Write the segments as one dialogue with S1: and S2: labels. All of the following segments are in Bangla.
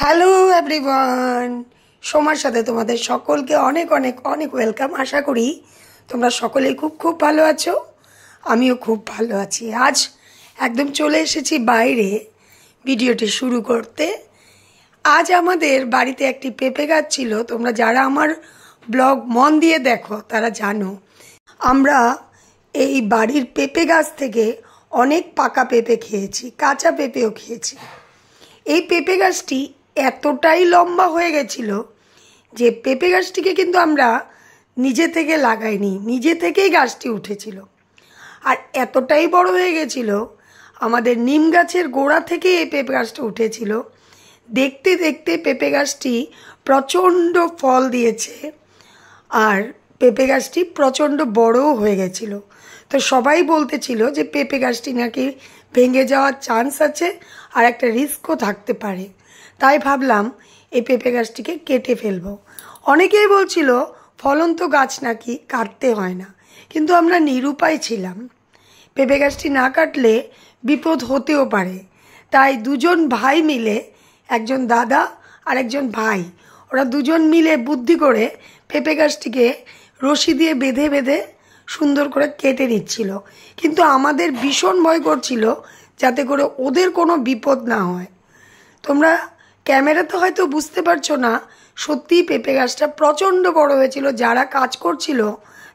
S1: হ্যালো এভরিওয়ান, সোমার সাথে তোমাদের সকলকে অনেক অনেক অনেক ওয়েলকাম। আশা করি তোমরা সকলেই খুব খুব ভালো আছো, আমিও খুব ভালো আছি। আজ একদম চলে এসেছি বাইরে ভিডিওটি শুরু করতে। আজ আমাদের বাড়িতে একটি পেঁপে গাছ ছিল। তোমরা যারা আমার ব্লগ মন দিয়ে দেখো তারা জানো আমরা এই বাড়ির পেঁপে গাছ থেকে অনেক পাকা পেঁপে খেয়েছি, কাঁচা পেঁপেও খেয়েছি। এই পেঁপে গাছটি এতটাই লম্বা হয়ে গেছিল যে পেঁপে গাছটিকে কিন্তু আমরা নিজে থেকে লাগাইনি, নিজে থেকেই গাছটি উঠেছিল। আর এতটাই বড় হয়ে গেছিল, আমাদের নিম গাছের গোড়া থেকে এই পেঁপে গাছটা উঠেছিল। দেখতে দেখতে পেঁপে গাছটি প্রচণ্ড ফল দিয়েছে, আর পেঁপে গাছটি প্রচণ্ড বড়ও হয়ে গেছিল। তো সবাই বলতেছিল যে পেঁপে গাছটি নাকি ভেঙে যাওয়ার চান্স আছে আর একটা রিস্কও থাকতে পারে। তাই ভাবলাম এই পেঁপে গাছটিকে কেটে ফেলবো। অনেকেই বলছিল ফলন্ত গাছ নাকি কাটতে হয় না, কিন্তু আমরা নিরুপায় ছিলাম। পেঁপে গাছটি না কাটলে বিপদ হতেও পারে। তাই দুজন ভাই মিলে, একজন দাদা আর একজন ভাই, ওরা দুজন মিলে বুদ্ধি করে পেঁপে গাছটিকে রশি দিয়ে বেঁধে বেঁধে সুন্দর করে কেটে নিচ্ছিল। কিন্তু আমাদের ভীষণ ভয় করছিল যাতে করে ওদের কোনো বিপদ না হয়। তোমরা ক্যামেরাতে হয়তো বুঝতে পারছো না, সত্যিই পেঁপে গাছটা প্রচণ্ড বড় হয়েছিল। যারা কাজ করছিল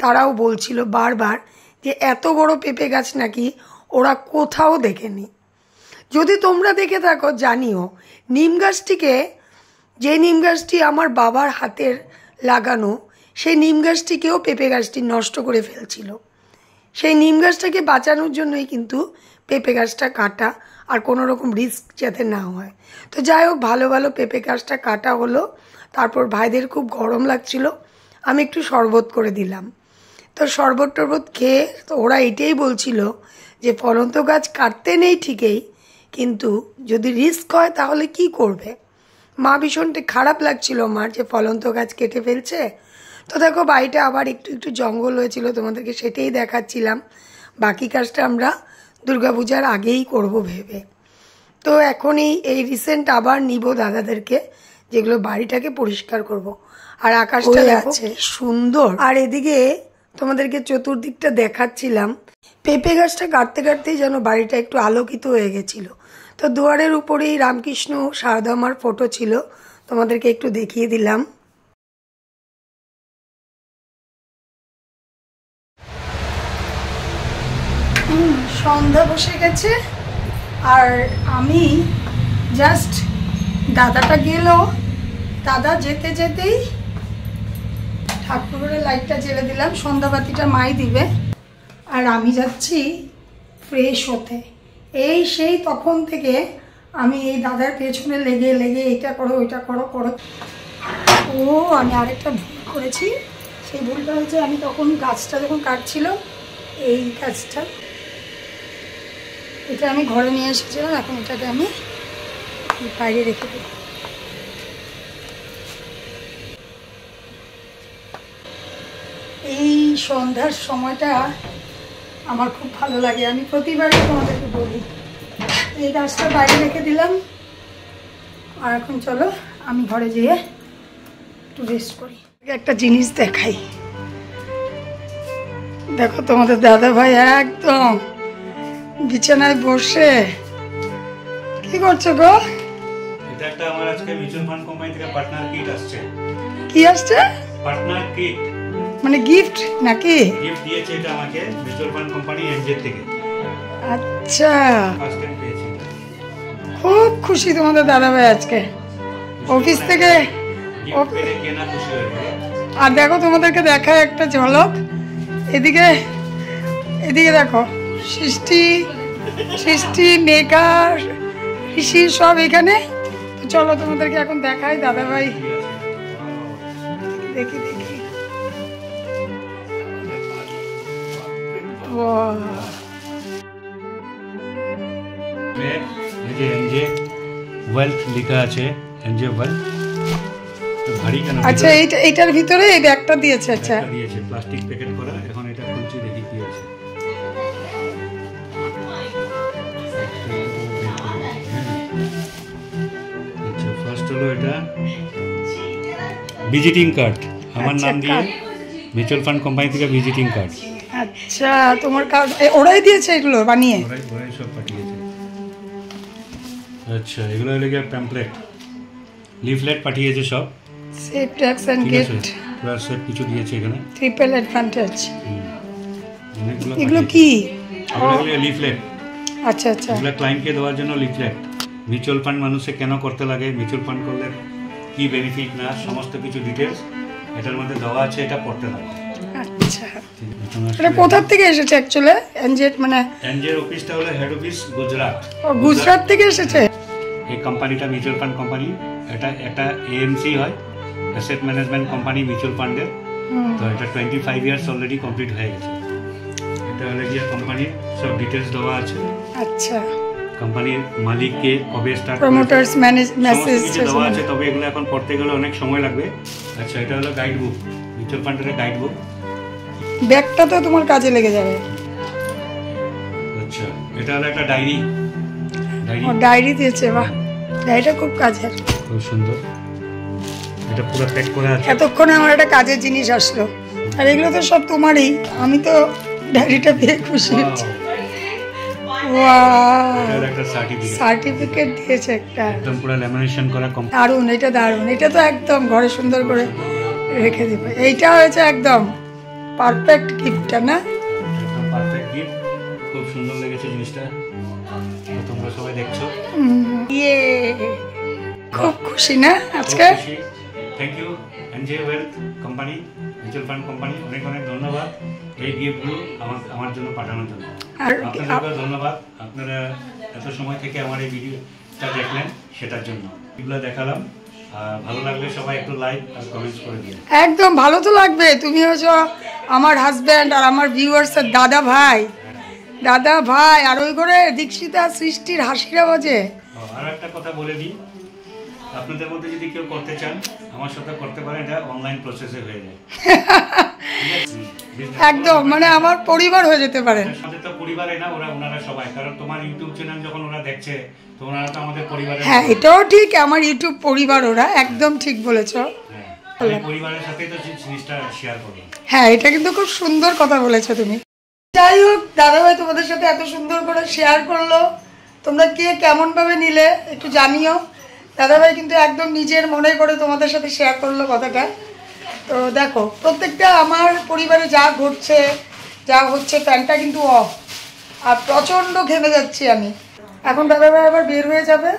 S1: তারাও বলছিল বারবার যে এত বড় পেঁপে গাছ নাকি ওরা কোথাও দেখেনি। যদি তোমরা দেখে থাকো জানিও। নিম গাছটিকে, যে নিম গাছটি আমার বাবার হাতের লাগানো, সেই নিম গাছটিকেও পেঁপে গাছটি নষ্ট করে ফেলছিল। সেই নিম গাছটাকে বাঁচানোর জন্যই কিন্তু পেঁপে গাছটা কাটা, আর কোনো রকম রিস্ক যাতে না হয়। তো যাই হোক, ভালো ভালো পেঁপে গাছটা কাটা হলো। তারপর ভাইদের খুব গরম লাগছিল, আমি একটু শরবত করে দিলাম। তো শরবত টরবত খেয়ে তো ওরা এটাই বলছিল যে ফলন্ত গাছ কাটতে নেই ঠিকই, কিন্তু যদি রিস্ক হয় তাহলে কি করবে। মা ভীষণটা খারাপ লাগছিল মার যে ফলন্ত গাছ কেটে ফেলছে। তো দেখো বাড়িটা আবার একটু একটু জঙ্গল হয়েছিল, তোমাদেরকে সেটাই দেখাচ্ছিলাম। বাকি কাজটা আমরা দুর্গাপূজার আগেই করব ভেবে। তো এখনই এই রিসেন্ট আবার নিব দাদাদেরকে, যেগুলো বাড়িটাকে পরিষ্কার করব। আর আকাশটা আছে সুন্দর। আর এদিকে তোমাদেরকে চতুর্দিকটা দেখাচ্ছিলাম। পেঁপে গাছটা কাটতে কাটতেই যেন বাড়িটা একটু আলোকিত হয়ে গেছিল। তো দুয়ারের উপরেই রামকৃষ্ণ সারদা মার ফটো ছিল, তোমাদেরকে একটু দেখিয়ে দিলাম। সন্ধ্যা বসে গেছে, আর আমি জাস্ট দাদাটা গেল, দাদা যেতে যেতেই ঠাকুরের লাইটটা জ্বেলে দিলাম। সন্ধ্যাবাতিটা মাই দিবে, আর আমি যাচ্ছি ফ্রেশ হতে। এই সেই তখন থেকে আমি এই দাদার পেছনে লেগে লেগে এটা করো ওইটা করো করো। ও আমি আরেকটা ভুল করেছি। সেই ভুলটা হচ্ছে, আমি তখন গাছটা যখন কাটছিল, এই গাছটা, এটা আমি ঘরে নিয়ে এসেছিলাম। এখন এটাকে আমি বাইরে রেখে দেব। এই সন্ধ্যার সময়টা আমার খুব ভালো লাগে, আমি প্রতিবারই তোমাদেরকে বলি। এই গাছটা বাইরে রেখে দিলাম, আর এখন চলো আমি ঘরে যেয়ে একটু রেস্ট করি। একটা জিনিস দেখাই, দেখো তোমাদের দাদা ভাই একদম বিছানায় বসে কি করছো গো?
S2: এটা একটা আমার আজকে মিউচুয়াল ফান্ড কোম্পানি থেকে পার্টনার কিট আসছে।
S1: কি আসছে?
S2: পার্টনার কিট
S1: মানে গিফট নাকি?
S2: গিফট দিয়েছে এটা আমাকে মিউচুয়াল ফান্ড কোম্পানি এনজে থেকে।
S1: আচ্ছা,
S2: ফার্স্ট টাইম পেয়েছি।
S1: খুব খুশি তোমাদের দাদা ভাই আজকে অফিস থেকে।
S2: গিফট পেয়ে কেনা খুশি হয়েছে।
S1: আর দেখো তোমাদেরকে দেখায় একটা ঝলক, এদিকে এদিকে দেখো, সৃষ্টি সৃষ্টি মেঘা ঋষি সব এখানে। তো চলো তোমাদেরকে এখন দেখাই দাদা ভাই। দেখি দেখি,
S2: এনজে ওয়েলথ লেখা আছে, এনজে ওয়েলথ। ভারী কেন?
S1: আচ্ছা, এইটার ভিতরে এই ব্যাগটা দিয়েছে। আচ্ছা,
S2: দিয়েছে প্লাস্টিক প্যাকেট করা। এখন এটা খুলছি, দেখি কি আছে। ফার্স্ট হলো এটা ভিজিটিং কার্ড, আমার নাম দিয়ে মিউচুয়াল ফান্ড কোম্পানি থেকে ভিজিটিং কার্ড।
S1: আচ্ছা, তোমার কার্ড ওরাই দিয়েছে এগুলো বানিয়ে?
S2: ওরাই সব পাঠিয়েছে। আচ্ছা, এগুলো হলো গিয়ে প্যাম্পলেট, লিফলেট পাঠিয়েছে সব।
S1: সেভ ট্যাক্স এন্ড গিফট
S2: পুরো সব কিছু দিয়েছে এখানে।
S1: Triple advantage.
S2: এগুলো
S1: কি?
S2: এগুলো লিফলেট।
S1: আচ্ছা আচ্ছা,
S2: এগুলো ক্লায়েন্টকে দেওয়ার জন্য লিফলেট। মিউচুয়াল ফান্ড মানুষে কেন করতে লাগে, মিউচুয়াল ফান্ড করলে কি বেনিফিট না, সমস্ত কিছু ডিটেলস এটার মধ্যে দেওয়া আছে, এটা পড়তে লাগে।
S1: আচ্ছা, এটা কোথা থেকে এসেছে অ্যাকচুয়ালি? এনজেড মানে
S2: এনজেড অফিসটা হলো হেড অফিস গুজরাট।
S1: ও, গুজরাট থেকে এসেছে।
S2: এই কোম্পানিটা মিউচুয়াল ফান্ড কোম্পানি, এটা একটা এএমসি হয়, অ্যাসেট ম্যানেজমেন্ট কোম্পানি মিউচুয়াল ফান্ডের। তো এটা 25 ইয়ার্স অলরেডি কমপ্লিট হয়ে গেছে। এটা হলো গিয়ে কোম্পানির সব ডিটেলস দেওয়া আছে।
S1: আচ্ছা,
S2: কোম্পানির মালিককে কবে স্টার্ট,
S1: প্রমোটারস মেসেজ
S2: দেওয়া আছে, তবে এগুলো এখন পড়তে গেলে অনেক সময় লাগবে। আচ্ছা, এটা হলো গাইড বুক, মিউচুয়াল ফান্ডের গাইড বুক।
S1: ব্যাগটা তো তোমার কাজে লেগে যাবে।
S2: আচ্ছা, এটা হলো একটা ডায়েরি।
S1: ডায়েরি দিয়েছে, বাহ, ডায়েরিটা খুব কাজের,
S2: খুব সুন্দর। এটা পুরো প্যাক করা আছে।
S1: এতক্ষণে আমার একটা কাজের জিনিস আসলো, আর এগুলো তো সব তোমারই। আমি তো ডায়েরিটা পেয়ে খুশি হচ্ছি।
S2: এটার একটা
S1: সার্টিফিকেট দিয়েছে একটা,
S2: একদম পুরো ল্যামিনেশন করা।
S1: দারুণ, এটা দারুণ। এটা তো একদম ঘরে সুন্দর করে রেখে দেবে। এইটা হয়েছে একদম পারফেক্ট গিফটটা, না?
S2: একদম পারফেক্ট গিফট, খুব সুন্দর লেগেছে জিনিসটা। তোমরা সবাই দেখছো,
S1: ইয়ে, খুব খুশি না আজকে?
S2: Thank you NJ wealth company, mutual fund company, অনেক অনেক ধন্যবাদ এই গিফটগুলো আমার জন্য পাঠানোর জন্য।
S1: আর
S2: আপনাদেরকে ধন্যবাদ, আপনারা এত সময় থেকে আমার এই ভিডিওটা দেখলেন, সেটার জন্য। এগুলো দেখালাম, ভালো লাগলে সবাই একটু লাইক আর কমেন্টস করে দিন।
S1: একদম ভালো তো লাগবে। তুমি হচ্ছে আমার হাজব্যান্ড আর আমার ভিউয়ার্সের দাদা ভাই, আর ওই করে দীক্ষিতা সৃষ্টির হাসির আওয়াজে।
S2: আর একটা কথা বলে দিই, আপনাদের মধ্যে যদি কেউ করতে চান আমার সাথে করতে পারেন, এটা অনলাইন প্রসেসে হয়ে যায়।
S1: একদম, মানে আমার পরিবার হয়ে যেতে পারেন।
S2: আমাদের তো পরিবারে না, ওনারা সবাই, কারণ তোমার ইউটিউব চ্যানেল যখন ওরা দেখছে, তো ওনারা তো আমাদের পরিবারের।
S1: হ্যাঁ, এটাও ঠিক, আমার ইউটিউব পরিবার ওরা, একদম ঠিক বলেছো।
S2: পরিবারের সাথেই তো জিনিসটা শেয়ার করবো।
S1: হ্যাঁ, এটা কিন্তু খুব সুন্দর কথা বলেছো তুমি। যাই হোক, দাদাভাই তোমাদের সাথে এত সুন্দর করে শেয়ার করলো, তোমরা কে কেমন ভাবে নিলে একটু জানিও। দাদাভাই কিন্তু একদম নিজের মনে করে তোমাদের সাথে শেয়ার করলো কথাটা। তো দেখো, প্রত্যেকটা আমার পরিবারে যা ঘটছে, যা হচ্ছে, ফ্যানটা কিন্তু অফ, আর প্রচণ্ড ঘেমে যাচ্ছি আমি। এখন দাদাভাই আবার বের হয়ে যাবে।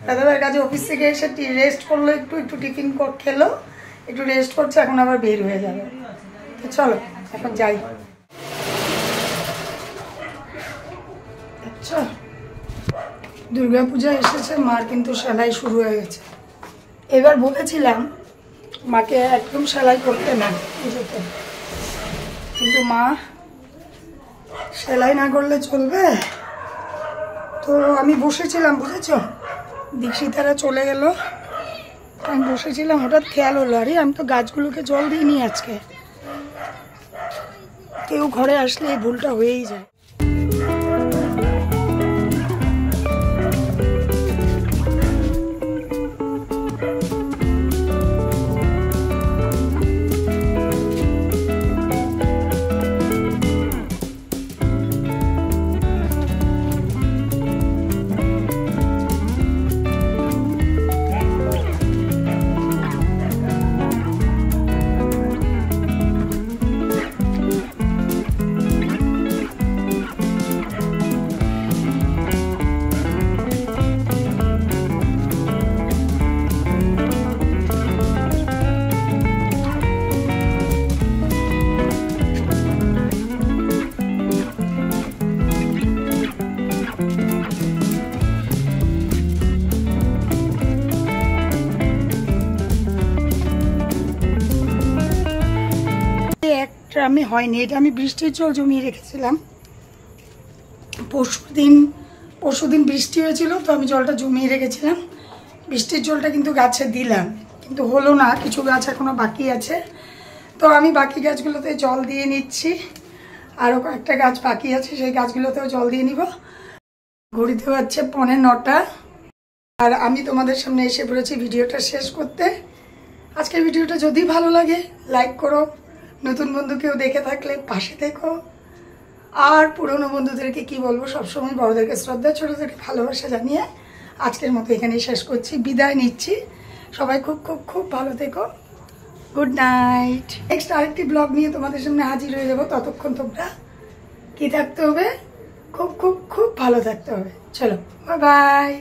S1: দাদাভাইয়ের কাছে অফিস থেকে এসে রেস্ট করলো, একটু টিফিন খেলো, একটু রেস্ট করছে, এখন আবার বের হয়ে যাবে। তো চলো এখন যাই। আচ্ছা, দুর্গাপূজা এসেছে, মার কিন্তু সেলাই শুরু হয়ে গেছে। এবার বলেছিলাম মাকে একদম সেলাই করতে না পুজোতে, কিন্তু মা সেলাই না করলে চলবে। তো আমি বসেছিলাম, বুঝেছ, দীক্ষিতারা চলে গেল, আমি বসেছিলাম, হঠাৎ খেয়াল হলো, আরে আমি তো গাছগুলোকে জল দিইনি আজকে। কেউ ঘরে আসলে এই ভুলটা হয়েই যায়। আমি হয়নি, এটা আমি বৃষ্টির জল জমিয়ে রেখেছিলাম। পরশুদিন বৃষ্টি হয়েছিল, তো আমি জলটা জমিয়ে রেখেছিলাম। বৃষ্টির জলটা কিন্তু গাছে দিলাম, কিন্তু হলো না, কিছু গাছ এখনো বাকি আছে। তো আমি বাকি গাছগুলোতে জল দিয়ে নিচ্ছি, আরও কয়েকটা গাছ বাকি আছে, সেই গাছগুলোতেও জল দিয়ে নিব। ঘড়িতে হচ্ছে 9:45। আর আমি তোমাদের সামনে এসে পড়েছি ভিডিওটা শেষ করতে। আজকের ভিডিওটা যদি ভালো লাগে লাইক করো, নতুন বন্ধু কেউ দেখে থাকলে পাশে থেকো। আর পুরনো বন্ধুদেরকে কি বলবো, সবসময় বড়দেরকে শ্রদ্ধা, ছোটদেরকে ভালোবাসা জানিয়ে আজকের মতো এখানেই শেষ করছি, বিদায় নিচ্ছি। সবাই খুব খুব খুব ভালো থেকো। Good night. নেক্সট আরেকটি ব্লগ নিয়ে তোমাদের সামনে হাজির হয়ে যাবো। ততক্ষণ তোমরা কি থাকতে হবে, খুব খুব খুব ভালো থাকতে হবে। চলো, বাই বাই।